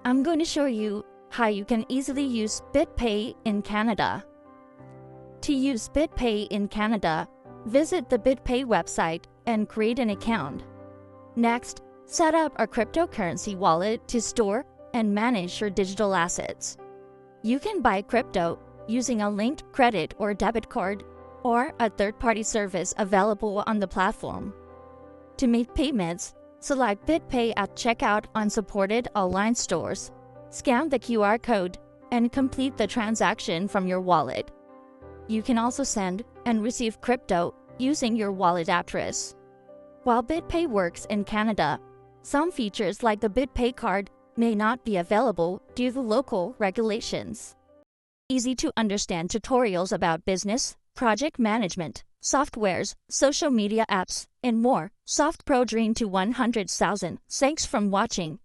I'm going to show you how you can easily use BitPay in Canada. To use BitPay in Canada, visit the BitPay website and create an account. Next, set up a cryptocurrency wallet to store and manage your digital assets. You can buy crypto using a linked credit or debit card or a third-party service available on the platform. To make payments, select BitPay at checkout on supported online stores, scan the QR code, and complete the transaction from your wallet. You can also send and receive crypto using your wallet address. While BitPay works in Canada, some features like the BitPay card may not be available due to local regulations. Easy-to-understand tutorials about business, project management, softwares, social media apps, and more. Softpro dream to 100,000. Thanks for watching.